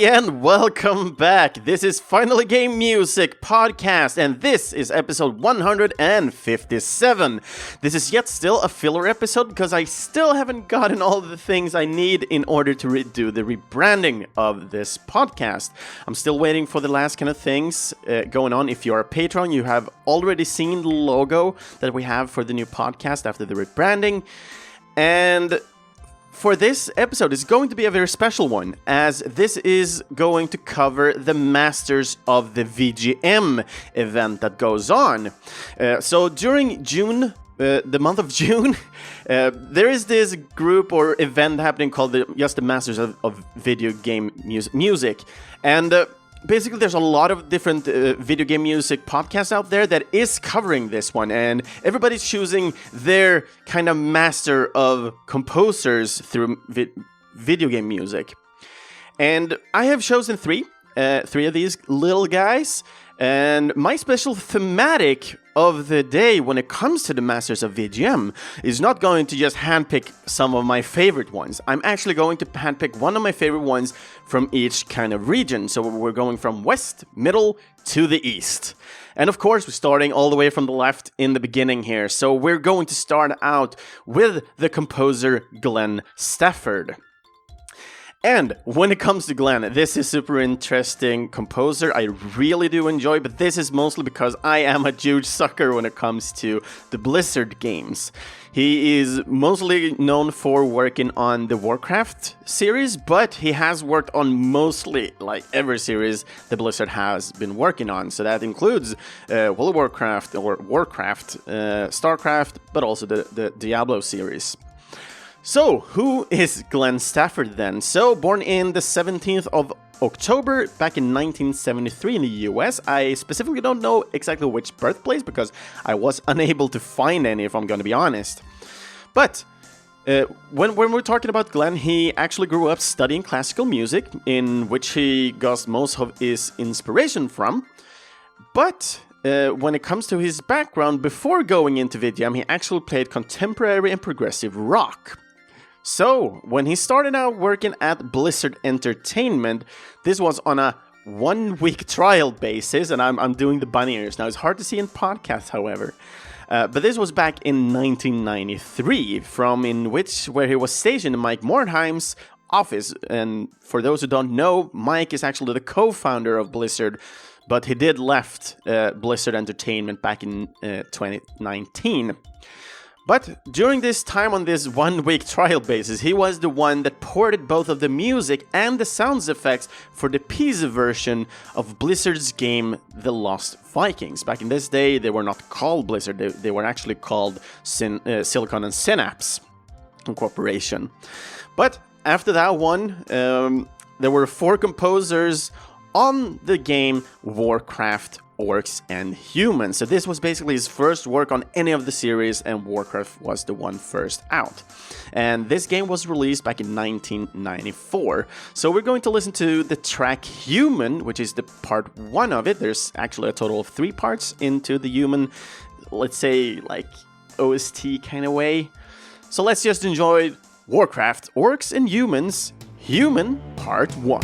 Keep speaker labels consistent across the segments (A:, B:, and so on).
A: and welcome back. This is Finally Game Music Podcast, and this is episode 157. This is yet still a filler episode because I still haven't gotten all the things I need in order to do the rebranding of this podcast. I'm still waiting for the last kind of things going on. If you're a patron, you have already seen the logo that we have for the new podcast after the rebranding. And for this episode, it's going to be a very special one, as this is going to cover the Masters of the VGM event that goes on. So during June, the month of June, there is this group or event happening called the Masters of Video Game Music. And basically, there's a lot of different video game music podcasts out there that is covering this one, and everybody's choosing their kind of master of composers through video game music. And I have chosen three of these little guys, and my special thematic of the day when it comes to the Masters of VGM is not going to just handpick some of my favorite ones. I'm actually going to handpick one of my favorite ones from each kind of region. So we're going from west, middle, to the east. And of course, we're starting all the way from the left in the beginning here. So we're going to start out with the composer Glenn Stafford. And when it comes to Glenn, this is super interesting composer. I really do enjoy, but this is mostly because I am a huge sucker when it comes to the Blizzard games. He is mostly known for working on the Warcraft series, but he has worked on mostly like every series the Blizzard has been working on. So that includes World of Warcraft or Warcraft, StarCraft, but also the Diablo series. So, who is Glenn Stafford then? So, born in the 17th of October back in 1973 in the US. I specifically don't know exactly which birthplace because I was unable to find any, if I'm going to be honest. But when we're talking about Glenn, he actually grew up studying classical music, in which he got most of his inspiration from. But when it comes to his background, before going into VGM, he actually played contemporary and progressive rock. So, when he started out working at Blizzard Entertainment, this was on a 1-week trial basis, and I'm doing the bunny ears now. It's hard to see in podcasts, however. But this was back in 1993, where he was stationed in Mike Mordheim's office. And for those who don't know, Mike is actually the co-founder of Blizzard, but he did left Blizzard Entertainment back in 2019. But during this time on this 1-week trial basis, he was the one that ported both of the music and the sound effects for the PC version of Blizzard's game The Lost Vikings. Back in this day, they were not called Blizzard, they were actually called Silicon and Synapse Corporation. But after that one, there were 4 composers on the game Warcraft, Orcs, and Humans. So this was basically his first work on any of the series, and Warcraft was the one first out. And this game was released back in 1994. So we're going to listen to the track Human, which is the part 1 of it. There's actually a total of 3 parts into the Human, let's say, like OST kind of way. So let's just enjoy Warcraft, Orcs, and Humans, Human Part 1.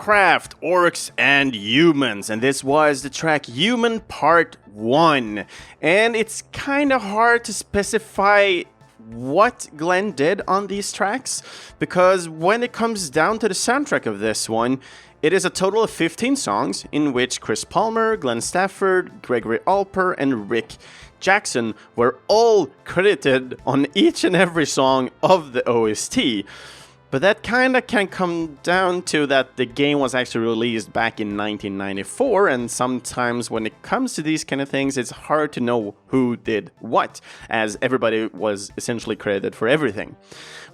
A: Warcraft, Orcs and Humans, and this was the track Human Part 1. And it's kind of hard to specify what Glenn did on these tracks, because when it comes down to the soundtrack of this one, it is a total of 15 songs in which Chris Palmer, Glenn Stafford, Gregory Alper, and Rick Jackson were all credited on each and every song of the OST. But that kinda can come down to that the game was actually released back in 1994, and sometimes when it comes to these kind of things, it's hard to know who did what, as everybody was essentially credited for everything.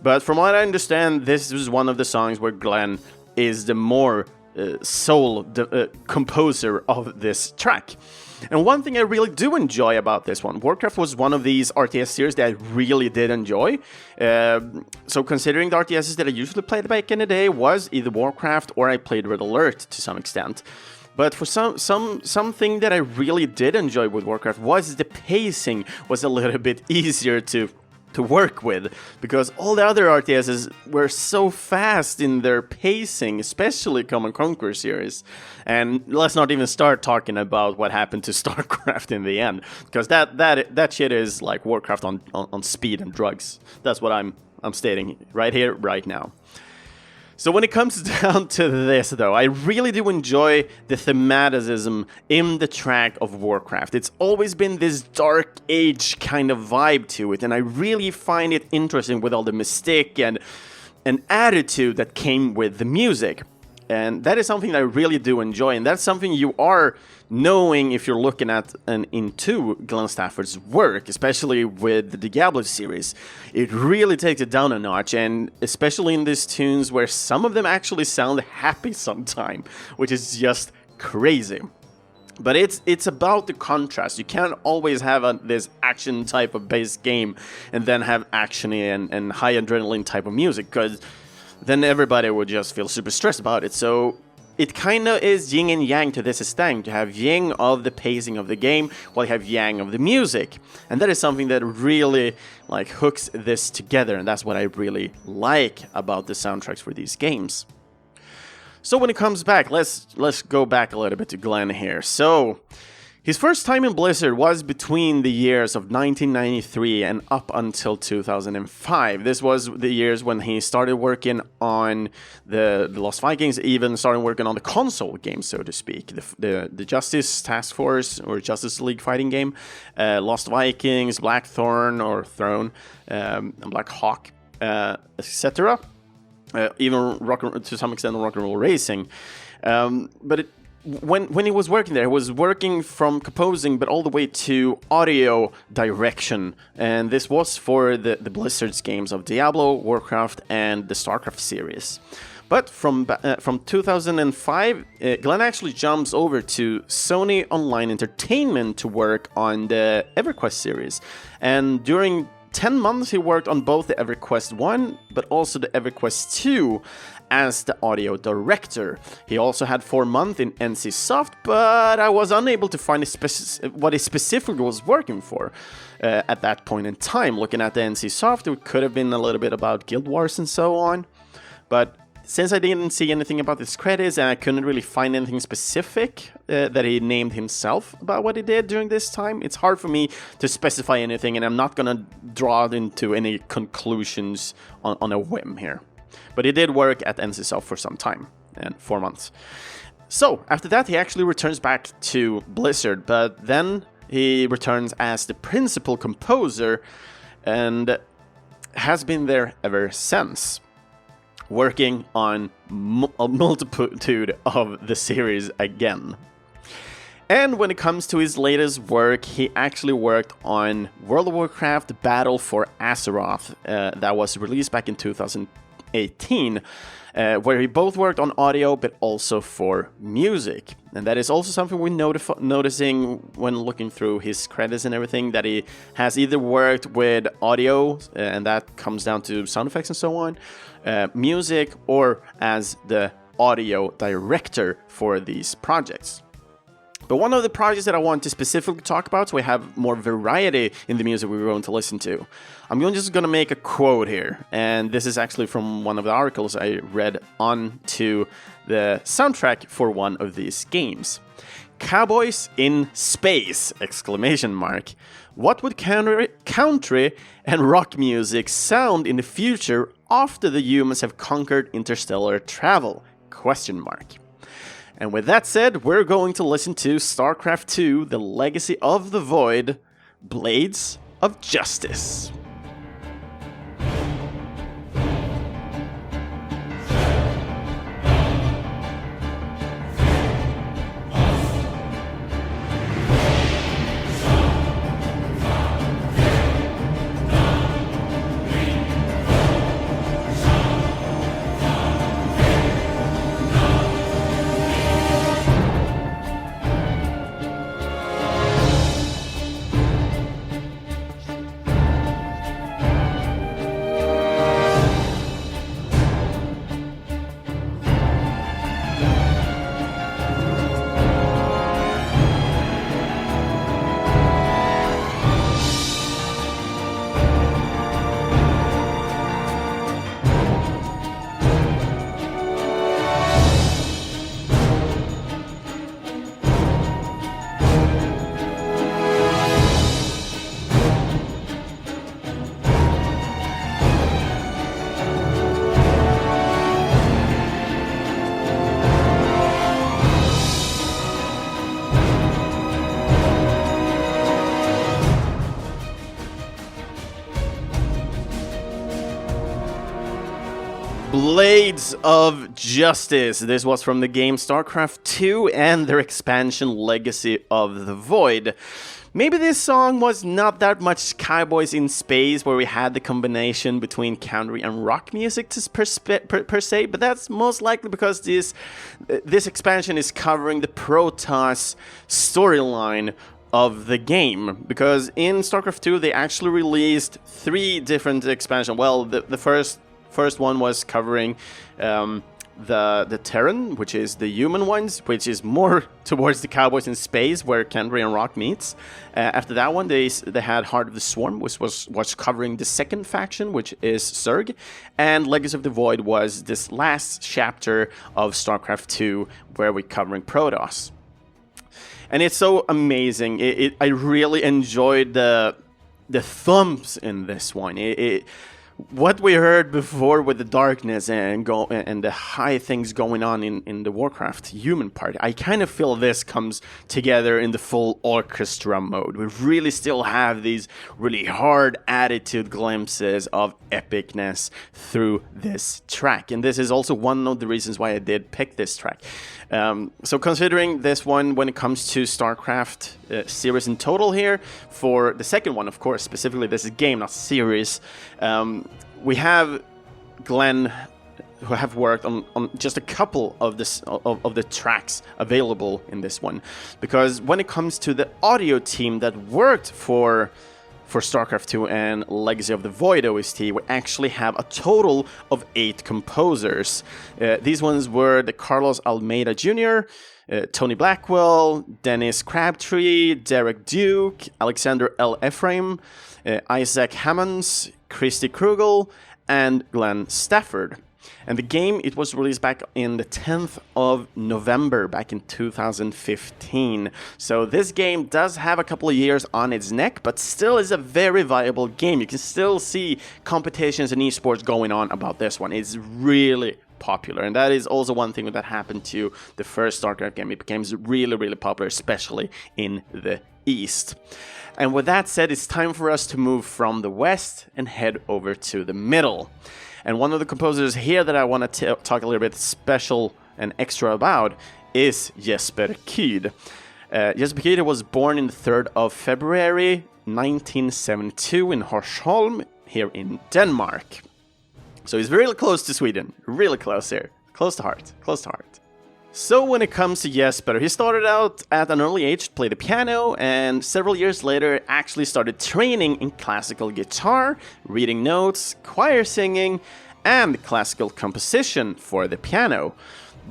A: But from what I understand, this is one of the songs where Glenn is the more sole composer of this track. And one thing I really do enjoy about this one, Warcraft was one of these RTS series that I really did enjoy. So considering the RTSs that I usually played back in the day was either Warcraft or I played Red Alert to some extent. But for something that I really did enjoy with Warcraft was the pacing was a little bit easier to work with, because all the other RTSs were so fast in their pacing, especially Command Conquer series. And let's not even start talking about what happened to StarCraft in the end, because that shit is like Warcraft on speed and drugs. That's what I'm stating right here, right now. So when it comes down to this, though, I really do enjoy the thematicism in the track of Warcraft. It's always been this dark age kind of vibe to it, and I really find it interesting with all the mystique and attitude that came with the music. And that is something that I really do enjoy, and that's something you are knowing if you're looking at and into Glenn Stafford's work, especially with the Gameable series. It really takes it down a notch, and especially in these tunes where some of them actually sound happy sometime, which is just crazy. But it's about the contrast. You can't always have this action type of base game and then have action-y and high adrenaline type of music, because then everybody would just feel super stressed about it. So it kind of is yin and yang to this thing, to have yin of the pacing of the game while you have yang of the music. And that is something that really like hooks this together, and that's what I really like about the soundtracks for these games. So when it comes back, let's go back a little bit to Glenn here. So his first time in Blizzard was between the years of 1993 and up until 2005. This was the years when he started working on the Lost Vikings, even started working on the console game, so to speak. The Justice Task Force or Justice League fighting game, Lost Vikings, Blackthorn or Throne, Black Hawk, etc. Even to some extent Rock and Roll Racing. When he was working there, he was working from composing, but all the way to audio direction. And this was for the Blizzard's games of Diablo, Warcraft, and the StarCraft series. But from 2005, Glenn actually jumps over to Sony Online Entertainment to work on the EverQuest series. And during 10 months, he worked on both the EverQuest 1, but also the EverQuest 2 as the audio director. He also had 4 months in NCSoft, but I was unable to find what he specifically was working for at that point in time. Looking at the NCSoft, it could have been a little bit about Guild Wars and so on, but since I didn't see anything about his credits and I couldn't really find anything specific that he named himself about what he did during this time, it's hard for me to specify anything, and I'm not gonna draw into any conclusions on a whim here. But he did work at NCSoft for some time, and 4 months. So after that, he actually returns back to Blizzard, but then he returns as the principal composer and has been there ever since, working on a multitude of the series again. And when it comes to his latest work, he actually worked on World of Warcraft Battle for Azeroth, that was released back in 2018, where he both worked on audio but also for music. And that is also something we're noticing when looking through his credits and everything, that he has either worked with audio, and that comes down to sound effects and so on, music, or as the audio director for these projects. But one of the projects that I want to specifically talk about, so we have more variety in the music we're going to listen to, just going to make a quote here, and this is actually from one of the articles I read on to the soundtrack for one of these games. Cowboys in space! Exclamation mark. What would country and rock music sound in the future after the humans have conquered interstellar travel? Question mark. And with that said, we're going to listen to StarCraft 2, The Legacy of the Void, Blades of Justice. Blades of Justice. This was from the game StarCraft 2 and their expansion Legacy of the Void. Maybe this song was not that much Cowboys in Space, where we had the combination between country and rock music per se, but that's most likely because this expansion is covering the Protoss storyline of the game. Because in StarCraft 2 they actually released 3 different expansions. Well, the first one was covering the Terran, which is the human ones, which is more towards the Cowboys in Space, where country and rock meets. After that one, they had Heart of the Swarm, which was covering the second faction, which is Zerg, and Legacy of the Void was this last chapter of StarCraft 2, where we're covering Protoss. And it's so amazing. I really enjoyed the thumps in this one. What we heard before with the darkness and the high things going on in the Warcraft human part, I kind of feel this comes together in the full orchestra mode. We really still have these really hard attitude glimpses of epicness through this track. And this is also one of the reasons why I did pick this track. So considering this one, when it comes to StarCraft series in total here, for the second one, of course, specifically this is game, not series, we have Glenn, who have worked on just a couple of the tracks available in this one. Because when it comes to the audio team that worked for StarCraft 2 and Legacy of the Void OST, we actually have a total of 8 composers. These ones were the Carlos Almeida Jr., Tony Blackwell, Dennis Crabtree, Derek Duke, Alexander L. Ephraim, Isaac Hammonds, Christy Krugel, and Glenn Stafford. And the game, it was released back in the 10th of November, back in 2015. So this game does have a couple of years on its neck, but still is a very viable game. You can still see competitions and esports going on about this one. It's really popular, and that is also one thing that happened to the first StarCraft game. It became really, really popular, especially in the East. And with that said, it's time for us to move from the West and head over to the middle. And one of the composers here that I want to talk a little bit special and extra about is Jesper Kyd. Jesper Kyd was born in the 3rd of February 1972 in Horsholm here in Denmark. So he's really close to Sweden, really close here, close to heart. So when it comes to Jesper, he started out at an early age to play the piano, and several years later actually started training in classical guitar, reading notes, choir singing, and classical composition for the piano.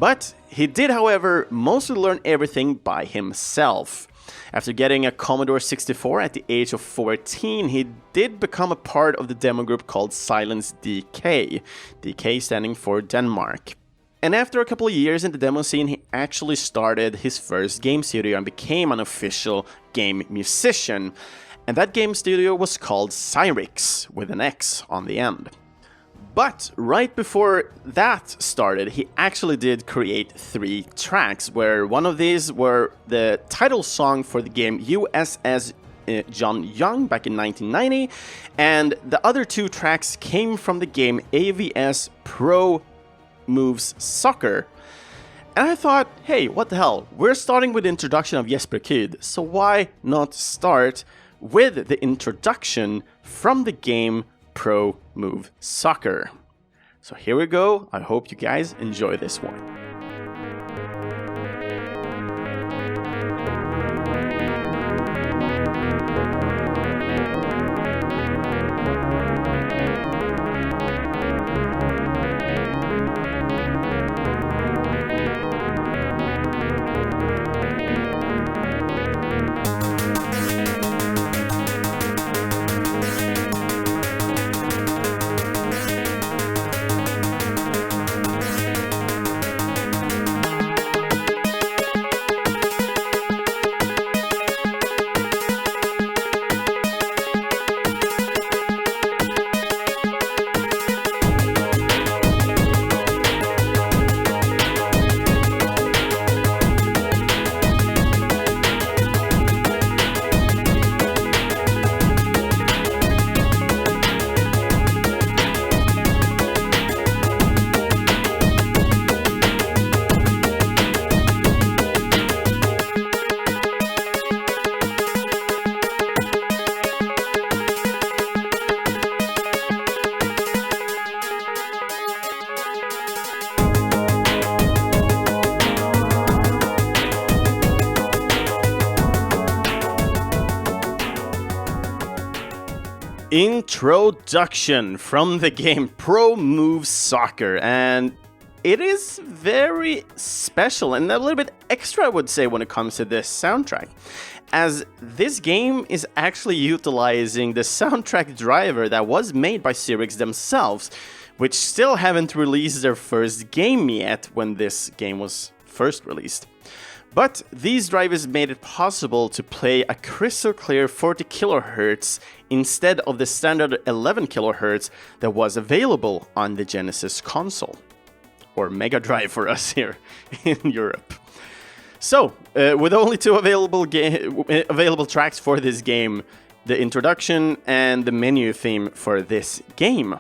A: But he did, however, mostly learn everything by himself. After getting a Commodore 64 at the age of 14, he did become a part of the demo group called Silence DK, DK standing for Denmark. And after a couple of years in the demo scene, he actually started his first game studio and became an official game musician. And that game studio was called Cyrix, with an X on the end. But right before that started, he actually did create 3 tracks, where one of these were the title song for the game USS John Young back in 1990, and the other 2 tracks came from the game AVS Pro Moves Soccer. And I thought, hey, what the hell, we're starting with the introduction of Jesper Kyd, so why not start with the introduction from the game Pro Move Soccer. So here we go. I hope you guys enjoy this one. Introduction from the game Pro Move Soccer, and it is very special and a little bit extra, I would say, when it comes to this soundtrack, as this game is actually utilizing the soundtrack driver that was made by Cyrix themselves, which still haven't released their first game yet when this game was first released. But these drivers made it possible to play a crystal clear 40 kHz instead of the standard 11 kHz that was available on the Genesis console, or Mega Drive for us here in Europe. So, with only 2 available tracks for this game, the introduction and the menu theme for this game,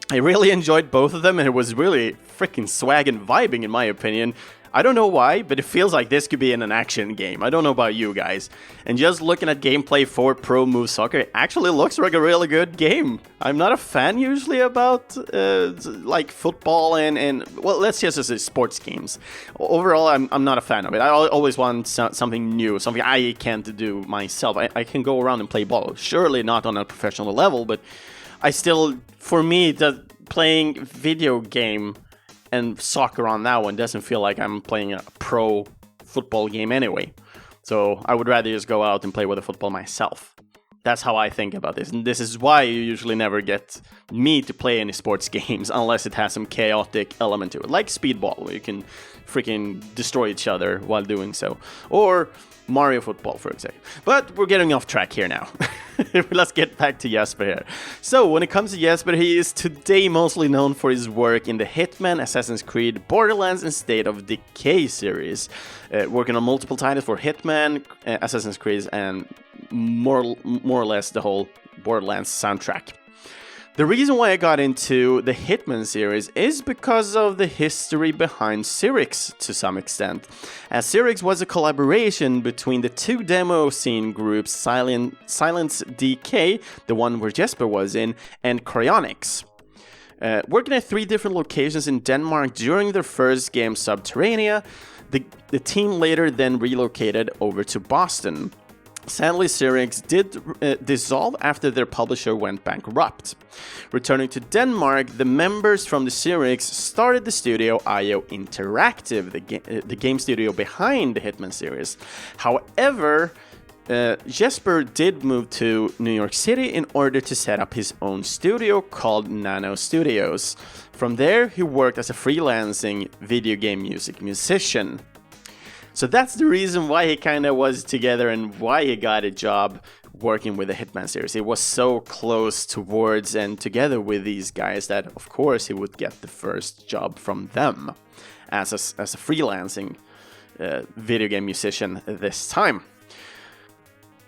A: I really enjoyed both of them, and it was really freaking swag and vibing in my opinion. I don't know why, but it feels like this could be in an action game. I don't know about you guys. And just looking at gameplay for Pro Move Soccer, it actually looks like a really good game. I'm not a fan usually about like football and well, let's just say sports games. Overall, I'm not a fan of it. I always want something new, something I can't do myself. I can go around and play ball. Surely not on a professional level, but I still, for me, playing video game and soccer on that one doesn't feel like I'm playing a pro football game anyway. So I would rather just go out and play with a football myself. That's how I think about this. And this is why you usually never get me to play any sports games unless it has some chaotic element to it. Like Speedball, where you can freaking destroy each other while doing so. Or Mario Football, for example. But we're getting off track here now. Let's get back to Jesper here. So, when it comes to Jesper, he is today mostly known for his work in the Hitman, Assassin's Creed, Borderlands, and State of Decay series. Working on multiple titles for Hitman, Assassin's Creed, and more or less the whole Borderlands soundtrack. The reason why I got into the Hitman series is because of the history behind Cyrix to some extent, as Cyrix was a collaboration between the 2 demo scene groups Silence DK, the one where Jesper was in, and Cryonics. Working at 3 different locations in Denmark during their first game Subterranea, the team later then relocated over to Boston. Sadly, Syrinx did dissolve after their publisher went bankrupt. Returning to Denmark, the members from the Syrinx started the studio IO Interactive, the game studio behind the Hitman series. However, Jesper did move to New York City in order to set up his own studio called Nano Studios. From there, he worked as a freelancing video game music musician. So that's the reason why he kind of was together and why he got a job working with the Hitman series. He was so close towards and together with these guys that, of course, he would get the first job from them as a freelancing video game musician this time.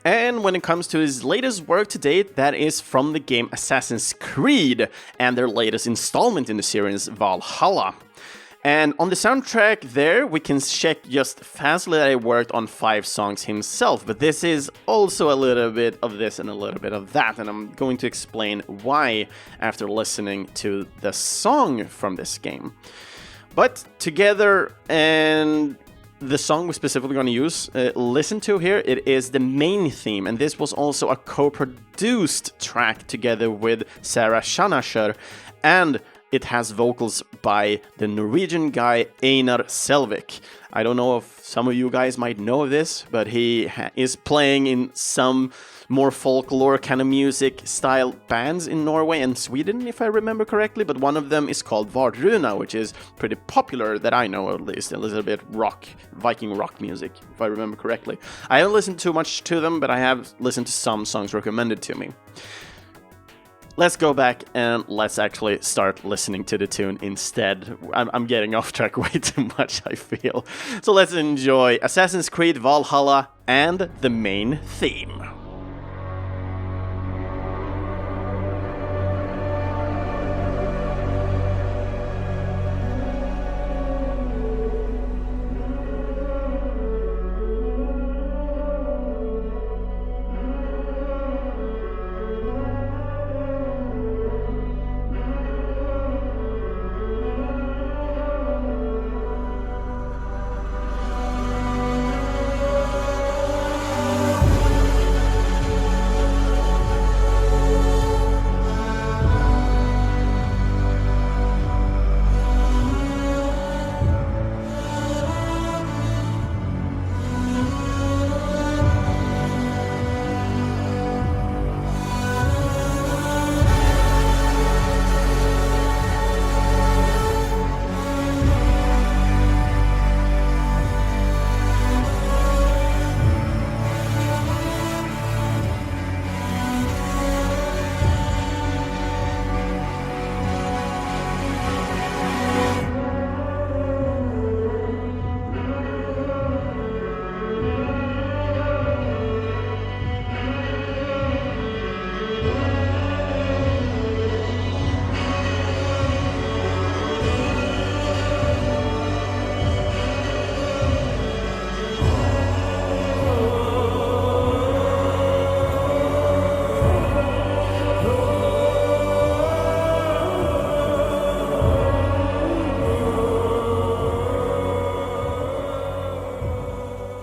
A: And when it comes to his latest work to date, that is from the game Assassin's Creed and their latest installment in the series, Valhalla. And on the soundtrack there, we can check just fastly that he worked on 5 songs himself, but this is also a little bit of this and a little bit of that, and I'm going to explain why after listening to the song from this game. But together, and the song we're specifically going to use, listen to here, it is the main theme, and this was also a co-produced track together with Sarah Schanascher, and it has vocals by the Norwegian guy Einar Selvik. I don't know if some of you guys might know this, but he is playing in some more folklore kind of music style bands in Norway and Sweden, if I remember correctly, but one of them is called Vardruna, which is pretty popular that I know, at least a little bit rock, Viking rock music, if I remember correctly. I haven't listened too much to them, but I have listened to some songs recommended to me. Let's go back and let's actually start listening to the tune instead. I'm getting off track way too much, I feel. So let's enjoy Assassin's Creed Valhalla and the main theme.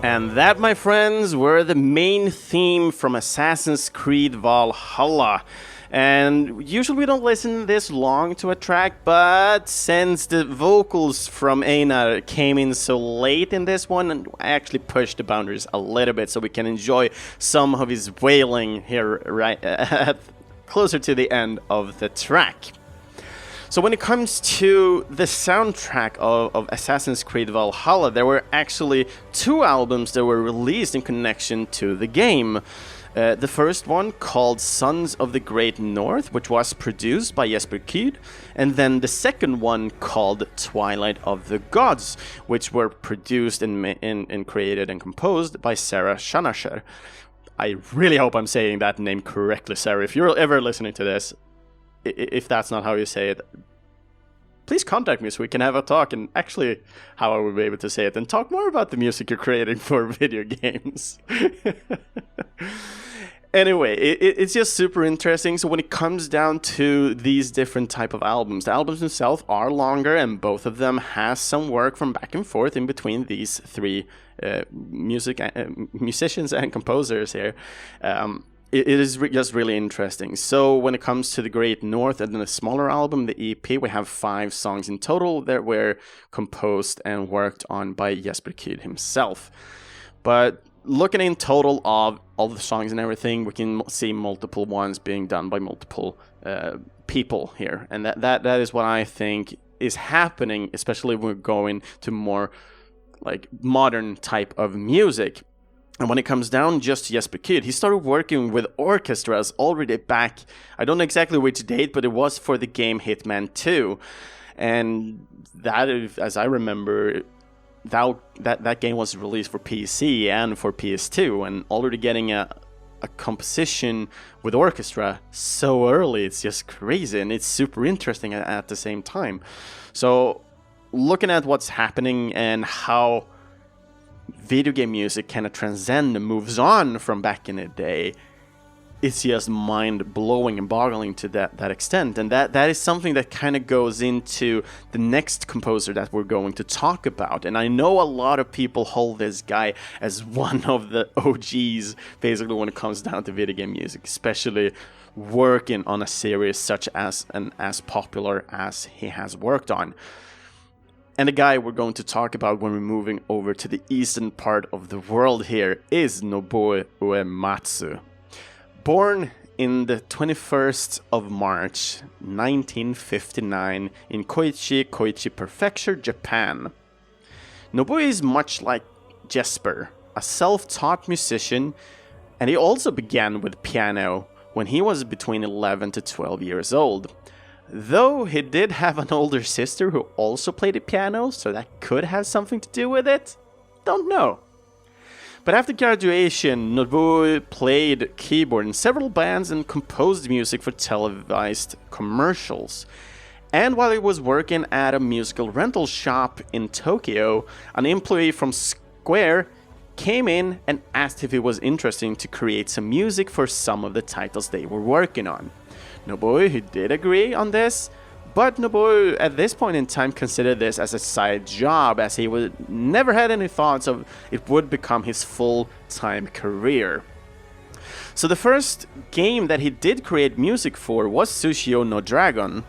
A: And that, my friends, were the main theme from Assassin's Creed Valhalla. And usually we don't listen this long to a track, but since the vocals from Einar came in so late in this one, and I actually pushed the boundaries a little bit so we can enjoy some of his wailing here right closer to the end of the track. So when it comes to the soundtrack of Assassin's Creed Valhalla, there were actually 2 albums that were released in connection to the game. The first one called Sons of the Great North, which was produced by Jesper, and then the second one called Twilight of the Gods, which were produced and created and composed by Sarah Schanascher. I really hope I'm saying that name correctly, Sarah. If you're ever listening to this, if that's not how you say it, please contact me so we can have a talk and actually how I will be able to say it and talk more about the music you're creating for video games. Anyway, it's just super interesting. So when it comes down to these different type of albums, the albums themselves are longer, and both of them has some work from back and forth in between these three musicians and composers here. It is just really interesting. So when it comes to the Great North and then a smaller album, the EP, we have 5 songs in total that were composed and worked on by Jesper himself. But looking in total of all the songs and everything, we can see multiple ones being done by multiple people here. And that is what I think is happening, especially when we're going to more like modern type of music. And when it comes down just to Jesper, he started working with orchestras already back, I don't know exactly which date, but it was for the game Hitman 2. And that, as I remember, that game was released for PC and for PS2, and already getting a composition with orchestra so early, it's just crazy, and it's super interesting at the same time. So looking at what's happening and how video game music kind of transcends and moves on from back in the day, it's just mind-blowing and boggling to that extent. And that is something that kind of goes into the next composer that we're going to talk about. And I know a lot of people hold this guy as one of the OGs, basically, when it comes down to video game music, especially working on a series such as popular as he has worked on. And the guy we're going to talk about when we're moving over to the eastern part of the world here is Nobou Oematsu. Born in the 21st of March 1959 in Koichi Prefecture, Japan. Nobou is much like Jesper, a self-taught musician, and he also began with piano when he was between 11 to 12 years old. Though he did have an older sister who also played the piano, so that could have something to do with it. Don't know. But after graduation, Nobou played keyboard in several bands and composed music for televised commercials. And while he was working at a musical rental shop in Tokyo, an employee from Square came in and asked if it was interesting to create some music for some of the titles they were working on. Nobou, he did agree on this, but Nobou at this point in time considered this as a side job, as he would never had any thoughts of it would become his full-time career. So the first game that he did create music for was Tsushio no Dragon,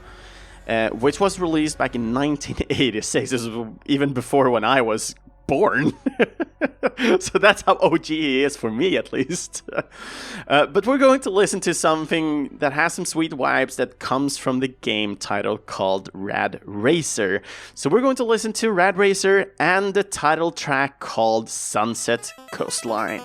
A: which was released back in 1986. This was even before when I was born. So that's how OG he is for me, at least. But we're going to listen to something that has some sweet vibes that comes from the game title called Rad Racer. So we're going to listen to Rad Racer and the title track called Sunset Coastline.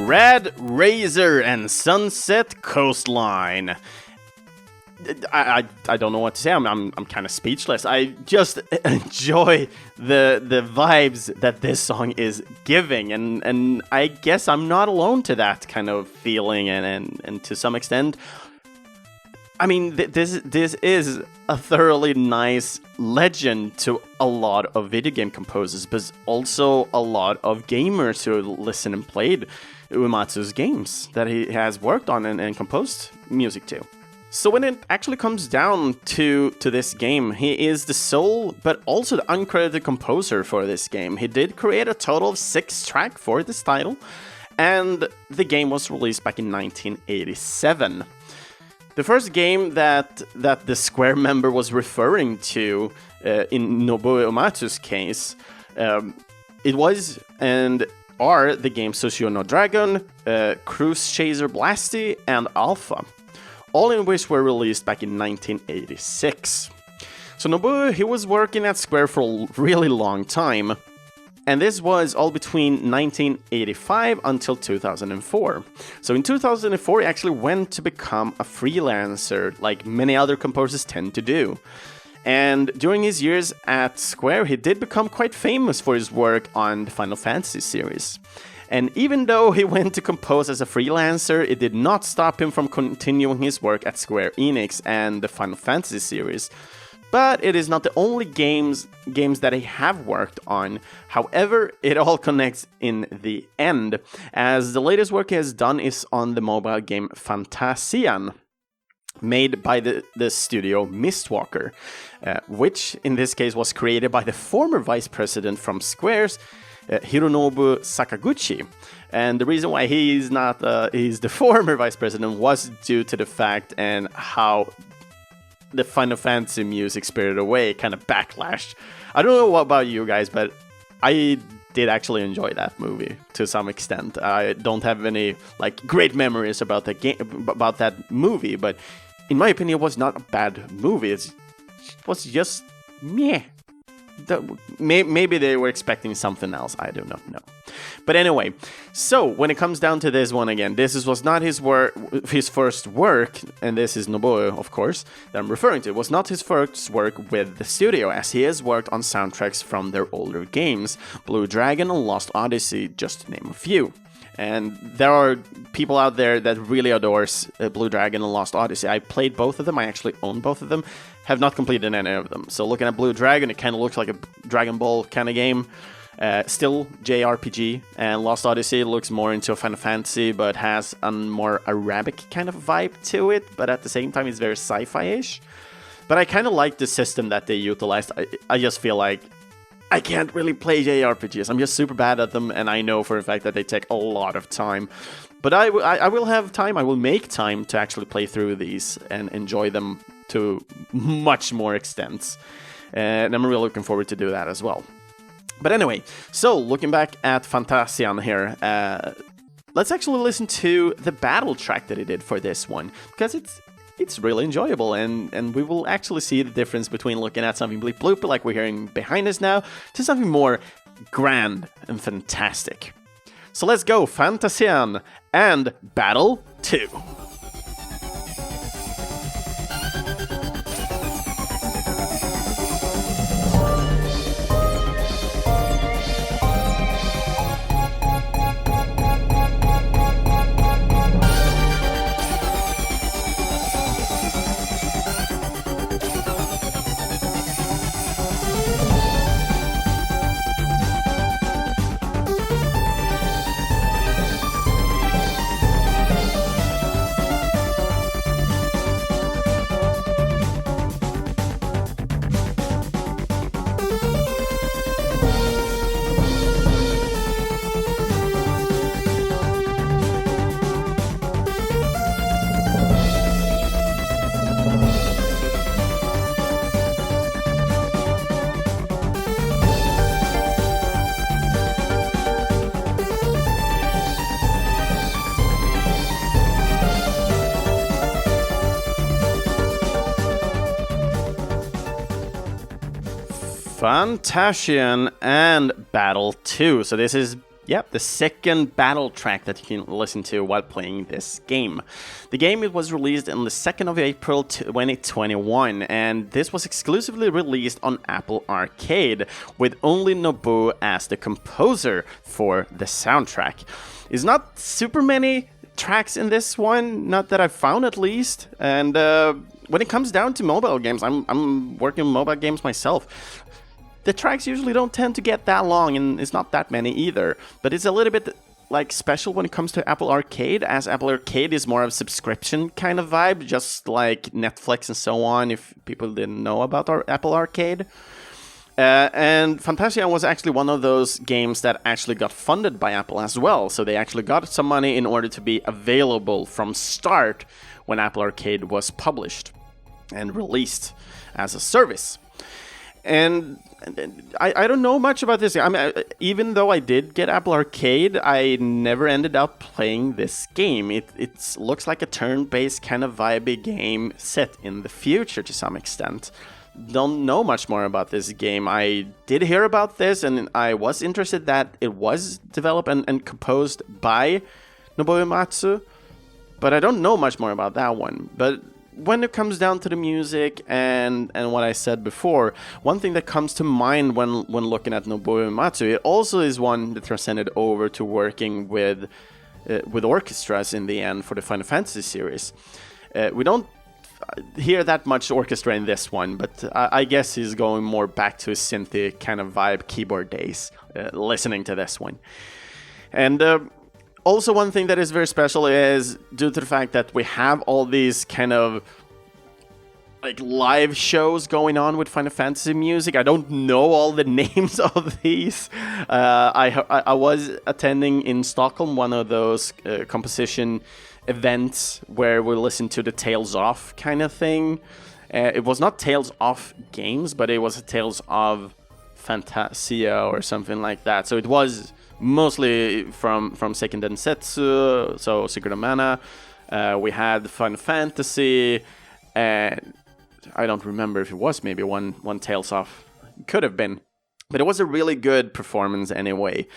A: Rad Racer and Sunset Coastline. I don't know what to say. I'm kind of speechless. I just enjoy the vibes that this song is giving, and I guess I'm not alone to that kind of feeling, and to some extent, I mean, this is a thoroughly nice legend to a lot of video game composers, but also a lot of gamers who listen and played Oematsu's games that he has worked on and composed music to. So when it actually comes down to this game, he is the sole but also the uncredited composer for this game. He did create a total of 6 tracks for this title, and the game was released back in 1987. The first game that the Square member was referring to, in Nobou Oematsu's case, it was and are the games Tsushio no Dragon, Cruise Chaser Blasty, and Alpha, all in which were released back in 1986. So Nobou, he was working at Square for a really long time, and this was all between 1985 until 2004. So in 2004, he actually went to become a freelancer, like many other composers tend to do. And during his years at Square, he did become quite famous for his work on the Final Fantasy series. And even though he went to compose as a freelancer, it did not stop him from continuing his work at Square Enix and the Final Fantasy series. But it is not the only games that he have worked on. However, it all connects in the end, as the latest work he has done is on the mobile game Fantasian, made by the studio Mistwalker, which in this case was created by the former vice president from Square's, Hironobu Sakaguchi. And the reason why he's the former vice president was due to the fact and how the Final Fantasy music Spirited Away kind of backlashed. I don't know what about you guys, but I did actually enjoy that movie to some extent. I don't have any great memories about that movie, but in my opinion, it was not a bad movie. It was just meh. Maybe they were expecting something else. I do not know. But anyway, so when it comes down to this one again, was not his first work, and this is Nobou, of course, that I'm referring to. It was not his first work with the studio, as he has worked on soundtracks from their older games, Blue Dragon and Lost Odyssey, just to name a few. And there are people out there that really adores Blue Dragon and Lost Odyssey. I played both of them. I actually own both of them. Have not completed any of them. So looking at Blue Dragon, it kind of looks like a Dragon Ball kind of game. Still JRPG. And Lost Odyssey looks more into a Final Fantasy, but has a more Arabic kind of vibe to it. But at the same time, it's very sci-fi-ish. But I kind of like the system that they utilized. I just feel like I can't really play JRPGs. I'm just super bad at them, and I know for a fact that they take a lot of time. But I will have time, I will make time to actually play through these and enjoy them to much more extent. And I'm really looking forward to do that as well. But anyway, so looking back at Fantasian here, let's actually listen to the battle track that he did for this one, because it's really enjoyable, and we will actually see the difference between looking at something bleep bloop like we're hearing behind us now to something more grand and fantastic. So let's go, Fantasian and Battle 2. Fantasian and Battle 2. So this is, the second battle track that you can listen to while playing this game. The game, it was released on the 2nd of April 2021, and this was exclusively released on Apple Arcade, with only Nobou as the composer for the soundtrack. It's not super many tracks in this one, not that I've found at least, and when it comes down to mobile games, I'm working on mobile games myself. The tracks usually don't tend to get that long, and it's not that many either, but it's a little bit like special when it comes to Apple Arcade, as Apple Arcade is more of a subscription kind of vibe, just like Netflix and so on, if people didn't know about our Apple Arcade. And Fantasia was actually one of those games that actually got funded by Apple as well. So they actually got some money in order to be available from start when Apple Arcade was published and released as a service. And I don't know much about this. I mean, even though I did get Apple Arcade, I never ended up playing this game. It looks like a turn-based kind of vibey game set in the future to some extent. Don't know much more about this game. I did hear about this, and I was interested that it was developed and composed by Nobou Oematsu, but I don't know much more about that one. But when it comes down to the music and what I said before, one thing that comes to mind when looking at Nobou Oematsu, it also is one that transcended over to working with orchestras in the end for the Final Fantasy series. We don't hear that much orchestra in this one, but I guess he's going more back to his synthy kind of vibe keyboard days, listening to this one. And also one thing that is very special is due to the fact that we have all these kind of like live shows going on with Final Fantasy music. I don't know all the names of these. I was attending in Stockholm one of those composition events where we listen to the Tales Off kind of thing. It was not Tales Off games, but it was a Tales of Fantasia or something like that. So it was mostly from Seiken Densetsu, so Secret of Mana. We had Final Fantasy, and I don't remember if it was maybe one Tales Off. It could have been, but it was a really good performance anyway.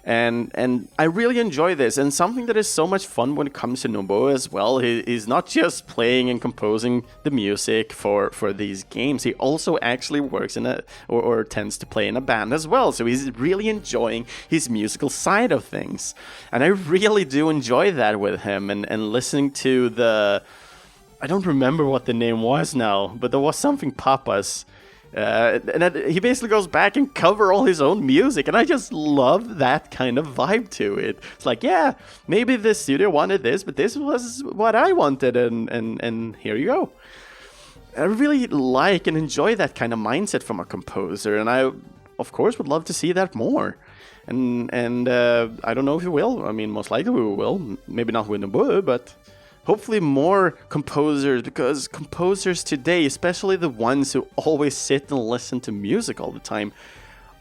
A: And I really enjoy this, and something that is so much fun when it comes to Nobou as well. He's not just playing and composing the music for these games. He also actually works in or tends to play in a band as well. So he's really enjoying his musical side of things, and I really do enjoy that with him. And listening to I don't remember what the name was now, but there was something Papas. And he basically goes back and cover all his own music, and I just love that kind of vibe to it. It's like, yeah, maybe the studio wanted this, but this was what I wanted, and here you go. I really like and enjoy that kind of mindset from a composer, and I, of course, would love to see that more. And I don't know if we will. I mean, most likely we will. Maybe not with Nobou, but hopefully more composers, because composers today, especially the ones who always sit and listen to music all the time,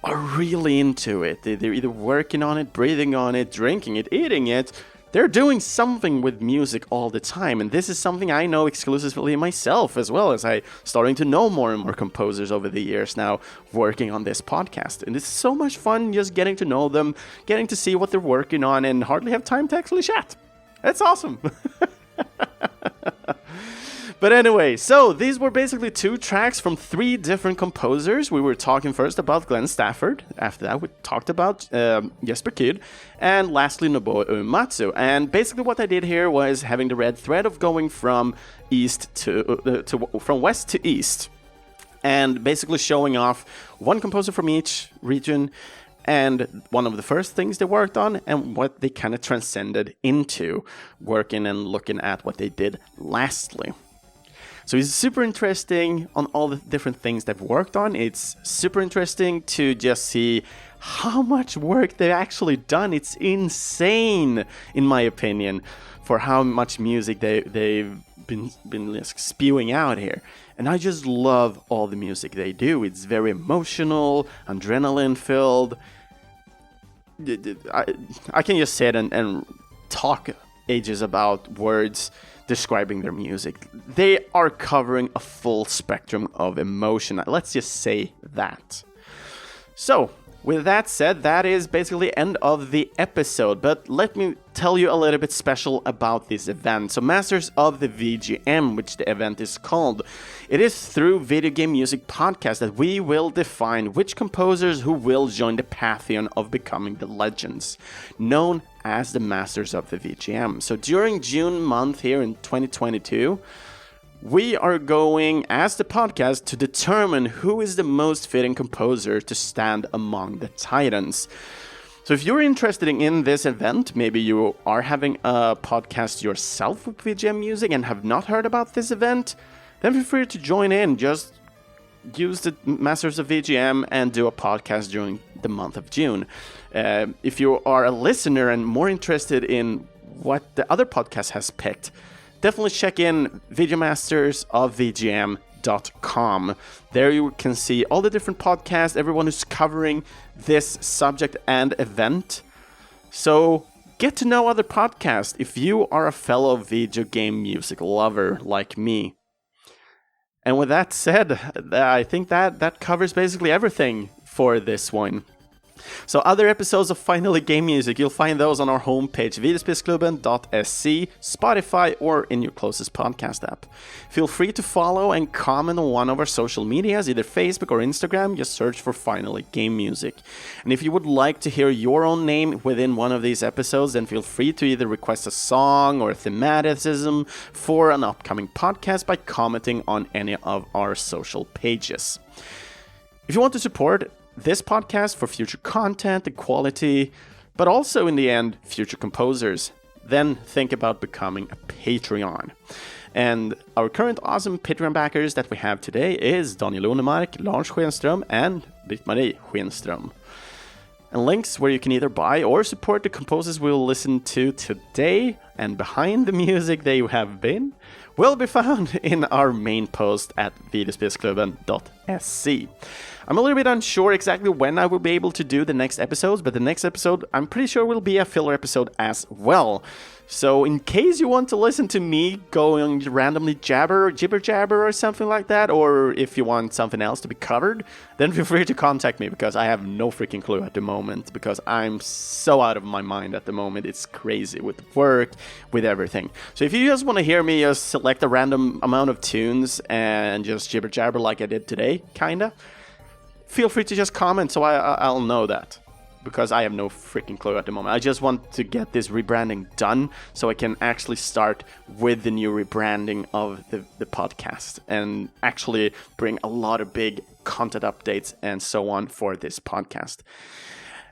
A: are really into it. They're either working on it, breathing on it, drinking it, eating it. They're doing something with music all the time, and this is something I know exclusively myself, as well as I starting to know more and more composers over the years now working on this podcast. And it's so much fun just getting to know them, getting to see what they're working on, and hardly have time to actually chat. That's awesome. But anyway, so these were basically 2 tracks from 3 different composers. We were talking first about Glenn Stafford. After that, we talked about Jesper, and lastly Nobou Oematsu. And basically, what I did here was having the red thread of going from from west to east, and basically showing off one composer from each region, and one of the first things they worked on, and what they kind of transcended into, working and looking at what they did lastly. So it's super interesting on all the different things they've worked on. It's super interesting to just see how much work they've actually done. It's insane, in my opinion, for how much music they've been spewing out here. And I just love all the music they do. It's very emotional, adrenaline-filled. I can just sit and talk ages about words describing their music. They are covering a full spectrum of emotion. Let's just say that. So, with that said, that is basically end of the episode, but let me tell you a little bit special about this event. So Masters of the VGM, which the event is called, it is through Video Game Music Podcast that we will define which composers who will join the pantheon of becoming the legends, known as the Masters of the VGM. So during June month here in 2022, we are going, as the podcast, to determine who is the most fitting composer to stand among the titans. So if you're interested in this event, maybe you are having a podcast yourself with VGM music and have not heard about this event, then feel free to join in. Just use the Masters of VGM and do a podcast during the month of June. If you are a listener and more interested in what the other podcast has picked, definitely check in videomasters.vgm.com. There you can see all the different podcasts, everyone who's covering this subject and event. So get to know other podcasts if you are a fellow video game music lover like me. And with that said, I think that covers basically everything for this one. So other episodes of Finally Game Music, you'll find those on our homepage, videospelsklubben.se, Spotify, or in your closest podcast app. Feel free to follow and comment on one of our social medias, either Facebook or Instagram. Just search for Finally Game Music. And if you would like to hear your own name within one of these episodes, then feel free to either request a song or a thematicism for an upcoming podcast by commenting on any of our social pages. If you want to support this podcast for future content and quality, but also in the end, future composers, then think about becoming a Patreon. And our current awesome Patreon backers that we have today is Daniel Onemark, Lars Schenström, and Britt-Marie Schenström. And links where you can either buy or support the composers we'll listen to today and behind the music they have been will be found in our main post at videospelsklubben.se. I'm a little bit unsure exactly when I will be able to do the next episodes, but the next episode I'm pretty sure will be a filler episode as well. So in case you want to listen to me going randomly jibber jabber or something like that, or if you want something else to be covered, then feel free to contact me, because I have no freaking clue at the moment, because I'm so out of my mind at the moment. It's crazy with work, with everything. So if you just want to hear me just select a random amount of tunes and just jibber jabber like I did today, kinda, feel free to just comment so I'll know that, because I have no freaking clue at the moment. I just want to get this rebranding done so I can actually start with the new rebranding of the podcast and actually bring a lot of big content updates and so on for this podcast.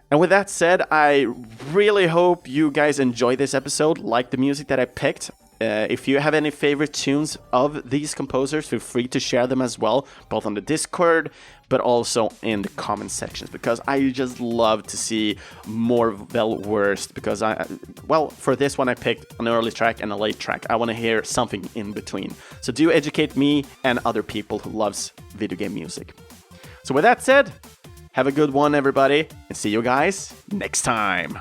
A: And with that said, I really hope you guys enjoy this episode, like the music that I picked. If you have any favorite tunes of these composers, feel free to share them as well, both on the Discord, but also in the comment sections, because I just love to see more well-versed, because for this one I picked an early track and a late track. I want to hear something in between. So do educate me and other people who loves video game music. So with that said, have a good one, everybody, and see you guys next time.